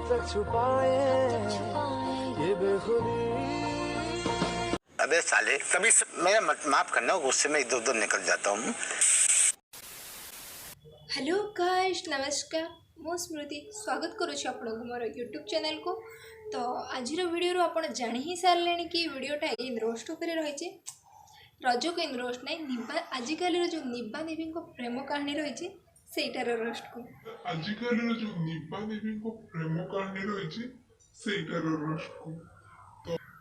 तक छुपाए ये बेखुदी। अबे साले कभी मेरा माफ करना, गुस्से में इधर उधर निकल जाता हूँ। हेलो गाइस, नमस्कार। मो स्मृति स्वागत करुच्ची आपको मोर यूट्यूब चैनल को। तो आज वीडियो आप जाणी ही सारे कि वीडियोटा रोस्ट उपर रही रज को रोस्ट ना निबा आजिकल जो निबा देवी प्रेम कहानी रही सेटार रोस्ट को आजिकल जो निबा देवी प्रेम कहानी रही सेटार रोस्ट को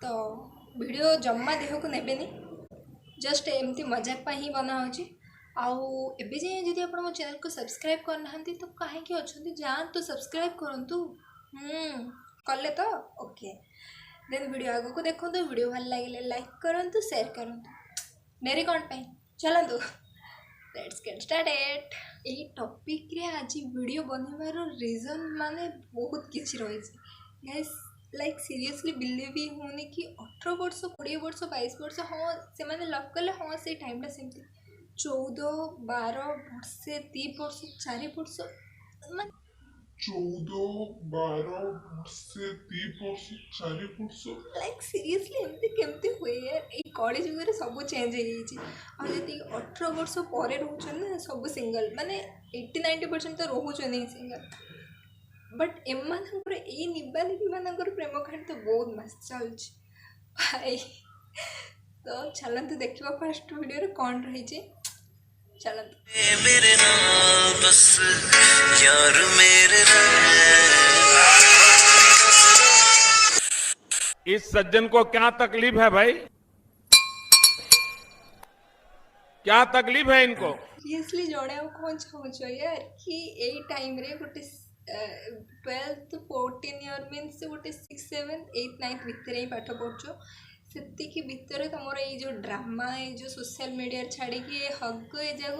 तो वीडियो जम्मा देह को नेबेनी, जस्ट एमती मजाक ही बना होची। आउ एबे जे जदि आप मो चैनल को सब्सक्राइब करना तो कहीं अच्छा जान तो सब्सक्राइब करूँ। कले तो ओके, देन वीडियो आगे को देखो। वीडियो भल लगे लाइक करूँ, शेयर करूँ। मेरे कौन पाई चलतु लेट्स गेट स्टार्टेड। यही टॉपिक रे आज वीडियो बनवार रीजन माने बहुत किसी रही गाइस। लाइक सीरियसली बिलीव ही होनी कि 18 वर्ष 20 वर्ष 22 वर्ष हाँ से मैंने लव कले हाँ से टाइमटा सेमती 14 12 वर्ष 3 वर्ष 4 वर्ष 14 12 वर्ष 3 वर्ष 4 वर्ष लाइक सीरियसली एमती केमती हुए यार। ये कॉलेज जुग सब चेंज हो गई। जी 18 वर्ष पर रोचन ना सब सिंगल माने 80-90% तो रोचन ही सिंगल। बट एम निबा देवी मान प्रेम कहानी तो बहुत मस्त चलुच भाई। तो चलते देखा फास्ट वीडियो कौन रही चलते। इस सज्जन को क्या तकलीफ है भाई, क्या तकलीफ है इनको? सीरियसली जड़े कौन चाहूँ यार कि यही टाइम रे गोटे 12 14 ईयर मीन्स गोटे 6 7 8 9 भितर ही पाठ पढ़ुच से भितर तुम ये जो ड्रामा ये जो सोशल मीडिया छाड़ी हग ये जाक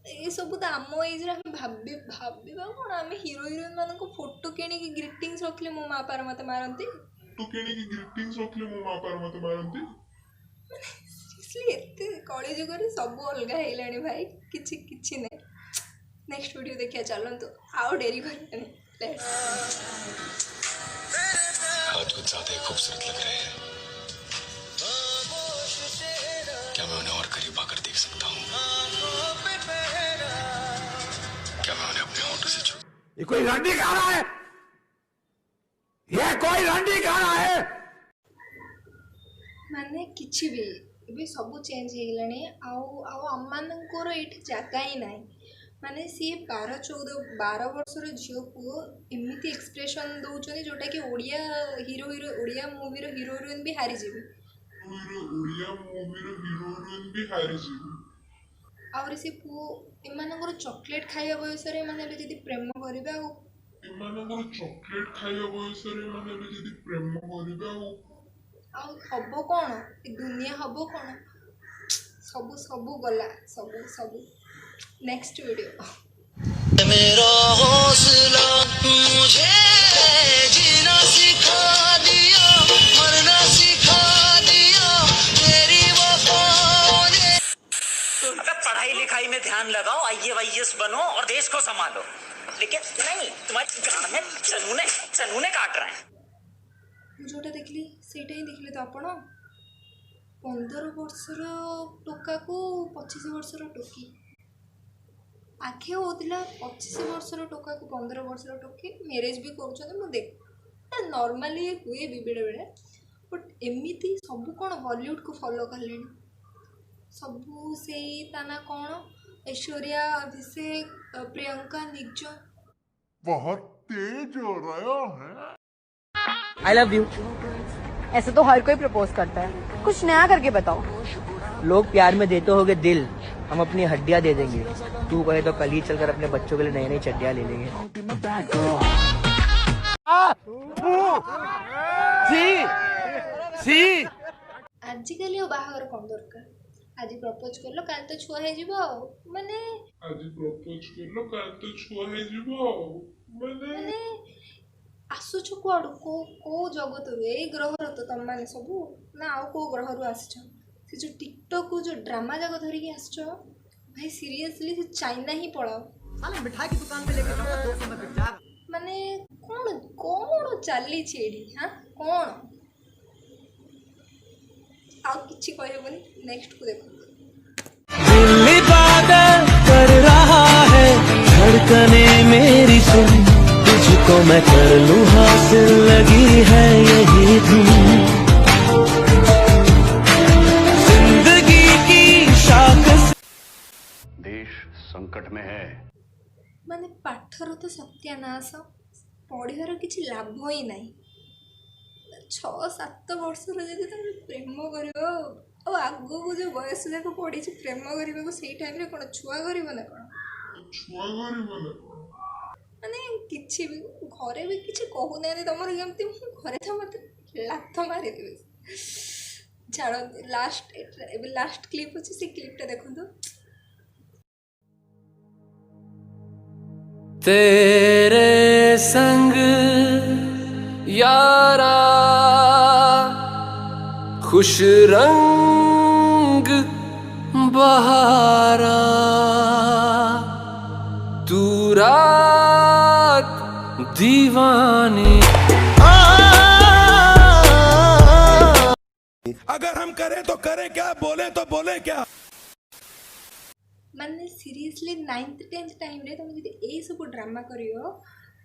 ये सब तो आम एज भावा कौन आम हिरो हिरोइन मान फोटो किणी ग्रीटिंग्स रखले मो माँ पार मत मारती कली जुग सब अलग है भाई किछि किछि नहीं। नेक्स्ट वीडियो देखिए चलतु आउ डेरी कर आज कुछ ज्यादा ही खूबसूरत लग रहे हैं। क्या मैं उन्हें और करीब आकर देख सकता हूँ? क्या मैं उन्हें अपने होठों से छू? ये कोई रंडी खा रहा है, ये कोई रंडी खा रहा है। माने किछि भी सब चेंज हो गलानी। आउ आम मानकर ये जगह ही ना माने सी 12 वर्षर झील को एमती एक्सप्रेशन दौरान जोटा कि Odia hero Odia movie hero heroine भी हारीजी आउरी से पु एमानकर चॉकलेट खाइबा बयस रे माने जदी प्रेम करिबा चॉकलेट खाइबा बयस प्रेम हम कौन दुनिया हम कौन सबू सबू गला सबू सबू। नेक्स्ट वीडियो मेरा हौसला मुझे जीना सिखा दिया, मरना सिखा दिया तेरी वफाओं ने। अबे पढ़ाई लिखाई में ध्यान लगाओ, IAS बनो और देश को संभालो। लेकिन नहीं, तुम्हारे गाँव में चनूने काट रहे हैं। जोटा देखली सेटा ही देखले तो आपण 15 वर्षर टोका को 25 वर्षर टोकी आखे होता 25 वर्षर टोका को 15 वर्षर टोकी मैरेज भी कर देख नॉर्मली हुए भी बेले बेले। बट एमती सब कौन बॉलीवुड को फॉलो कले सबू से ताना कौन ऐश्वर्या अभिषेक प्रियंका निज्जर बहुत तेज हो रहा है। I love you। ऐसे तो हर कोई प्रपोज करता है, कुछ नया करके बताओ। लोग प्यार में देते होगे दिल, हम अपनी हड्डियां दे देंगे। तू कहे तो कल ही चलकर अपने बच्चों के लिए नई नई चड्डियां ले लेंगे। आजिकल बाहागर कौन दरकार आज प्रपोज कर लो काल तो छुआ हो माने आज प्रपोज कर लो काल तो छुआ माने आसुच कुआड़ू को जगत रू ए ग्रह तो तुम मैंने सब ना आउ को ग्रह रू आस से जो टिकटॉक को जो ड्रामा जाक धरिकी आस भाई सीरियसली से चाइना ही पड़ाओ। मिठाई की दुकान पे लेकर ମାନେ କ'ଣ କ'ଣ ଚାଲିଛି ଏଠି ହଁ କ'ଣ ଆଉ କିଛି କହିହେବନି ନେକ୍ସଟକୁ ଦେଖନ୍ତୁ। दिल इबादत कर रहा है धड़कने मेरी सुन तुझको मैं कर लूं हासिल लगी है यही धुन जिंदगी की शाख देश संकट में है। ମାନେ ପାଠର ତ ସତ୍ୟାନାଶ ପଢ଼ିବାର କିଛି ଲାଭ ହିଁ ନାହିଁ। 6-7 ବର୍ଷର ଯଦି ତମେ ପ୍ରେମ କରିବ ଆଉ ଆଗକୁ ଯେଉଁ ବୟସ ଯାକ ପଡ଼ିଛି ପ୍ରେମ କରିବାକୁ ସେଇ ଟାଇମ୍ରେ କ'ଣ ଛୁଆ କରିବ ନା କ'ଣ ଛୁଆ କରିବ ନା କଣ? ମାନେ କିଛି ବି ଘରେ ବି କିଛି କହୁନାହାନ୍ତି ତମର କେମିତି ଘରେ ତ ମୋତେ ଲାଥ ମାରିଦେବେ। ଛାଡ଼ନ୍ତୁ ଏବେ ଲାଷ୍ଟ କ୍ଲିପ୍ ଅଛି ସେ କ୍ଲିପ୍ଟା ଦେଖନ୍ତୁ। तेरे संग यारा खुश रंग बहारा तू रात दीवानी अगर हम करें तो करें क्या, बोले तो बोले क्या। ମାନେ ସିରିୟସଲି 9th 10th ଟାଇମ୍ରେ ତୁମେ ଯଦି ଏଇସବୁ ଡ୍ରାମା କରିବ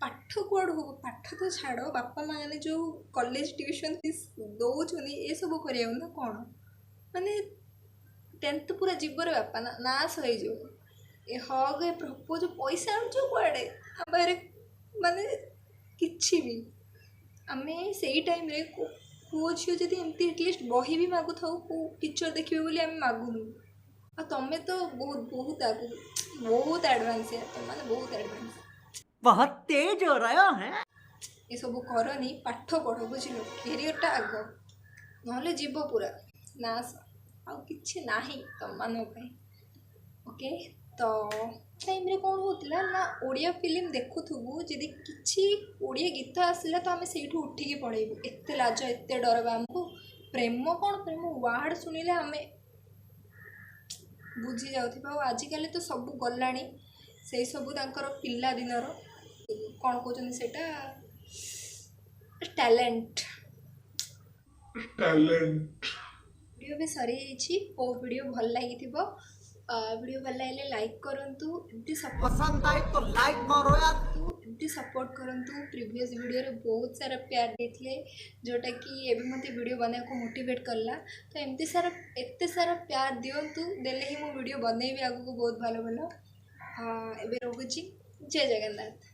ପାଠ କୁଆଡ଼ୁ ହବ। ପାଠ ତ ଛାଡ଼ ବାପା ମାଆମାନେ ଯେଉଁ କଲେଜ ଟ୍ୟୁସନ୍ ଫିସ୍ ଦେଉଛନ୍ତି ଏସବୁ କରିବାକୁ ନା କ'ଣ ମାନେ 10th ପୁରା ଯିବରେ ବାପା ନାଶ ହେଇଯିବ। ଏ ହକ୍ ଏ ପ୍ରପୋଜ ପଇସା ଆଣୁଛୁ କୁଆଡ଼େ ଆମ ପାଖରେ ମାନେ କିଛି ବି ଆମେ ସେଇ ଟାଇମ୍ରେ ପୁଅ ଝିଅ ଯଦି ଏମିତି ଆଟଲିଷ୍ଟ ବହି ବି ମାଗୁଥାଉ କେଉଁ ଟିଚର୍ ଦେଖିବେ ବୋଲି ଆମେ ମାଗୁନୁ। ଆଉ ତମେ ତ ବହୁତ ଆଗକୁ ବହୁତ ଆଡ଼ଭାନ୍ସ ତମମାନେ ବହୁତ ଆଡ଼ଭାନ୍ସ बहुत तेज हो रहा है। ଏସବୁ କରନି ପାଠ ପଢ଼ ବୁଝିଲ କ୍ୟାରିୟରଟା ଆଗ ନହେଲେ ଯିବ ପୁରା ନାଶ ଆଉ କିଛି ନାହିଁ ତମମାନଙ୍କ ପାଇଁ। ଓକେ ତ ଟାଇମ୍ରେ କ'ଣ ହେଉଥିଲା ନା ଓଡ଼ିଆ ଫିଲ୍ମ ଦେଖୁଥିବୁ ଯଦି କିଛି ଓଡ଼ିଆ ଗୀତ ଆସିଲା ତ ଆମେ ସେଇଠୁ ଉଠିକି ପଳେଇବୁ। ଏତେ ଲାଜ ଏତେ ଡର ବା ଆମକୁ ପ୍ରେମ କ'ଣ ପ୍ରେମ ୱାର୍ଡ଼ ଶୁଣିଲେ ଆମେ ବୁଝି ଯାଉଥିବା। ଆଉ ଆଜିକାଲି ତ ସବୁ ଗଲାଣି ସେଇ ସବୁ ତାଙ୍କର ପିଲାଦିନର କ'ଣ କହୁଛନ୍ତି ସେଇଟା ଟ୍ୟାଲେଣ୍ଟ। ଭିଡ଼ିଓ ବି ସରିଯାଇଛି। କେଉଁ ଭିଡ଼ିଓ ଭଲ ଲାଗିଥିବ ଭିଡ଼ିଓ ଭଲ ଲାଗିଲେ ଲାଇକ୍ କରନ୍ତୁ ଏମିତି ସପୋର୍ଟ କରନ୍ତୁ। ପ୍ରିଭିୟସ୍ ଭିଡ଼ିଓରେ ବହୁତ ସାରା ପ୍ୟାର ଦେଇଥିଲେ ଯେଉଁଟାକି ଏବେ ମୋତେ ଭିଡ଼ିଓ ବନାଇବାକୁ ମୋଟିଭେଟ୍ କଲା। ତ ଏତେ ସାରା ପ୍ୟାର ଦିଅନ୍ତୁ ଦେଲେ ହିଁ ମୁଁ ଭିଡ଼ିଓ ବନେଇବି ଆଗକୁ ବହୁତ ଭଲ ଭଲ। ଏବେ ରହୁଛି ଜୟ ଜଗନ୍ନାଥ।